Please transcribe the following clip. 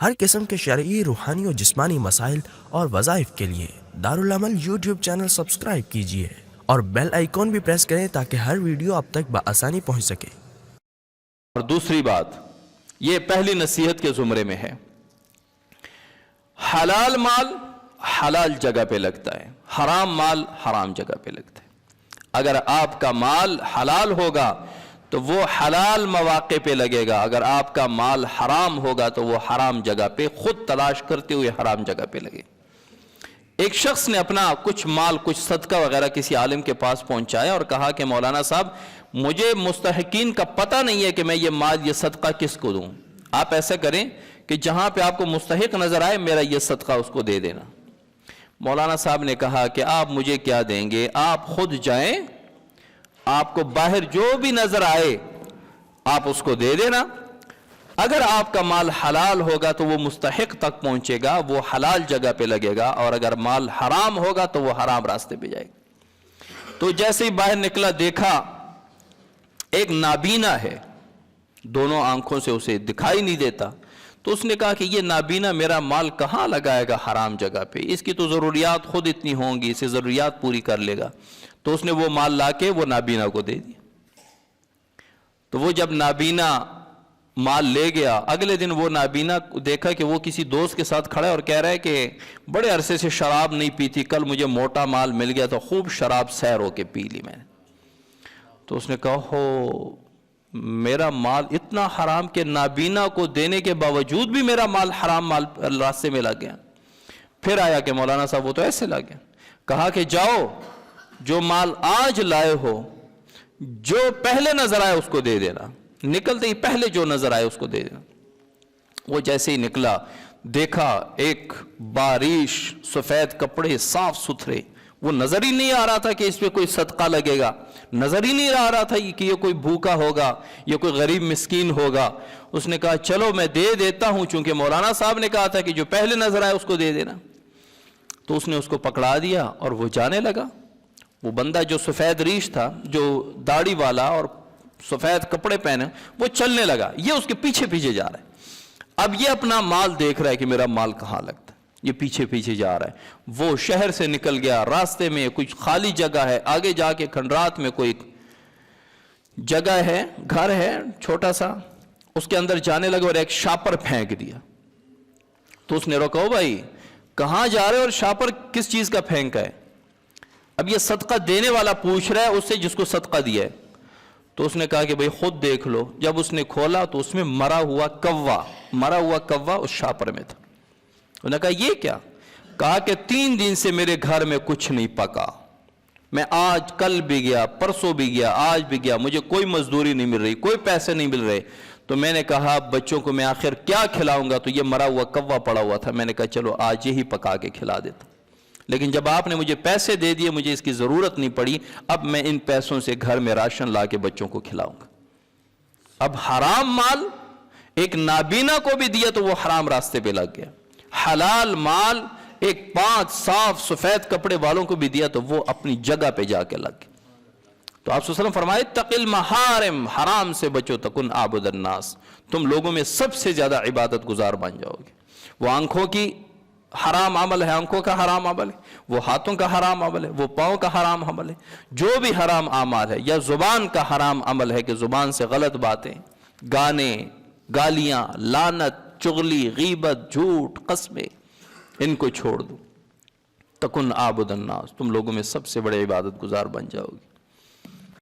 ہر قسم کے شرعی، روحانی اور جسمانی مسائل اور وظائف کے لیے دارالعمل یوٹیوب چینل سبسکرائب کیجیے اور بیل آئیکن بھی پریس کریں تاکہ ہر ویڈیو آپ تک بآسانی پہنچ سکے۔ اور دوسری بات، یہ پہلی نصیحت کے زمرے میں ہے، حلال مال حلال جگہ پہ لگتا ہے، حرام مال حرام جگہ پہ لگتا ہے۔ اگر آپ کا مال حلال ہوگا تو وہ حلال مواقع پہ لگے گا، اگر آپ کا مال حرام ہوگا تو وہ حرام جگہ پہ خود تلاش کرتے ہوئے حرام جگہ پہ لگے۔ ایک شخص نے اپنا کچھ مال، کچھ صدقہ وغیرہ کسی عالم کے پاس پہنچایا اور کہا کہ مولانا صاحب مجھے مستحقین کا پتہ نہیں ہے کہ میں یہ مال، یہ صدقہ کس کو دوں، آپ ایسا کریں کہ جہاں پہ آپ کو مستحق نظر آئے میرا یہ صدقہ اس کو دے دینا۔ مولانا صاحب نے کہا کہ آپ مجھے کیا دیں گے، آپ خود جائیں، آپ کو باہر جو بھی نظر آئے آپ اس کو دے دینا، اگر آپ کا مال حلال ہوگا تو وہ مستحق تک پہنچے گا، وہ حلال جگہ پہ لگے گا، اور اگر مال حرام ہوگا تو وہ حرام راستے پہ جائے گا۔ تو جیسے ہی باہر نکلا دیکھا ایک نابینا ہے، دونوں آنکھوں سے اسے دکھائی نہیں دیتا، تو اس نے کہا کہ یہ نابینا میرا مال کہاں لگائے گا حرام جگہ پہ، اس کی تو ضروریات خود اتنی ہوں گی، اسے ضروریات پوری کر لے گا۔ تو اس نے وہ مال لا کے وہ نابینا کو دے دیا۔ تو وہ جب نابینا مال لے گیا، اگلے دن وہ نابینا دیکھا کہ وہ کسی دوست کے ساتھ کھڑا ہے اور کہہ رہا ہے کہ بڑے عرصے سے شراب نہیں پی تھی، کل مجھے موٹا مال مل گیا تو خوب شراب سیر ہو کے پی لی میں نے۔ تو اس نے کہا ہو میرا مال اتنا حرام کہ نابینا کو دینے کے باوجود بھی میرا مال حرام مال راستے میں لگ گیا۔ پھر آیا کہ مولانا صاحب وہ تو ایسے لگ گیا۔ کہا کہ جاؤ جو مال آج لائے ہو جو پہلے نظر آئے اس کو دے دینا، نکلتے ہی پہلے جو نظر آئے اس کو دے دینا۔ وہ جیسے ہی نکلا دیکھا ایک بارش، سفید کپڑے، صاف ستھرے، وہ نظر ہی نہیں آ رہا تھا کہ اس پہ کوئی صدقہ لگے گا، نظر ہی نہیں آ رہا تھا کہ یہ کوئی بھوکا ہوگا، یہ کوئی غریب مسکین ہوگا۔ اس نے کہا چلو میں دے دیتا ہوں، چونکہ مولانا صاحب نے کہا تھا کہ جو پہلے نظر آئے اس کو دے دینا۔ تو اس نے اس کو پکڑا دیا اور وہ جانے لگا۔ وہ بندہ جو سفید ریش تھا، جو داڑھی والا اور سفید کپڑے پہنے، وہ چلنے لگا، یہ اس کے پیچھے پیچھے جا رہا ہے۔ اب یہ اپنا مال دیکھ رہا ہے کہ میرا مال کہاں لگتا ہے، یہ پیچھے پیچھے جا رہا ہے۔ وہ شہر سے نکل گیا، راستے میں کچھ خالی جگہ ہے، آگے جا کے کھنڈرات میں کوئی جگہ ہے، گھر ہے چھوٹا سا، اس کے اندر جانے لگا اور ایک شاپر پھینک دیا۔ تو اس نے روکا، بھائی کہاں جا رہے اور شاپر کس چیز کا پھینکا ہے؟ اب یہ صدقہ دینے والا پوچھ رہا ہے اس سے جس کو صدقہ دیا ہے۔ تو اس نے کہا کہ بھئی خود دیکھ لو۔ جب اس نے کھولا تو اس میں مرا ہوا کوا اس شاپر میں تھا۔ انہوں نے کہا یہ کیا؟ کہا کہ 3 دن سے میرے گھر میں کچھ نہیں پکا، میں آج کل بھی گیا، پرسوں بھی گیا، آج بھی گیا، مجھے کوئی مزدوری نہیں مل رہی، کوئی پیسے نہیں مل رہے۔ تو میں نے کہا بچوں کو میں آخر کیا کھلاؤں گا؟ تو یہ مرا ہوا کوا پڑا ہوا تھا، میں نے کہا چلو آج یہی پکا کے کھلا دیتا، لیکن جب آپ نے مجھے پیسے دے دیے مجھے اس کی ضرورت نہیں پڑی، اب میں ان پیسوں سے گھر میں راشن لا کے بچوں کو کھلاؤں گا۔ اب حرام مال ایک نابینا کو بھی دیا تو وہ حرام راستے پہ لگ گیا، حلال مال ایک 5 صاف سفید کپڑے والوں کو بھی دیا تو وہ اپنی جگہ پہ جا کے لگ گیا۔ تو آپ صلی اللہ علیہ وسلم فرمائے اتق المحارم، حرام سے بچو تکن عابد الناس، تم لوگوں میں سب سے زیادہ عبادت گزار بن جاؤ گے۔ وہ آنکھوں کی حرام عمل ہے، آنکھوں کا حرام عمل ہے، وہ ہاتھوں کا حرام عمل ہے، وہ پاؤں کا حرام عمل ہے، جو بھی حرام اعمال ہے، یا زبان کا حرام عمل ہے کہ زبان سے غلط باتیں، گانے، گالیاں، لعنت، چغلی، غیبت، جھوٹ، قسمیں، ان کو چھوڑ دو۔ تکن عابد الناس، تم لوگوں میں سب سے بڑے عبادت گزار بن جاؤ گے۔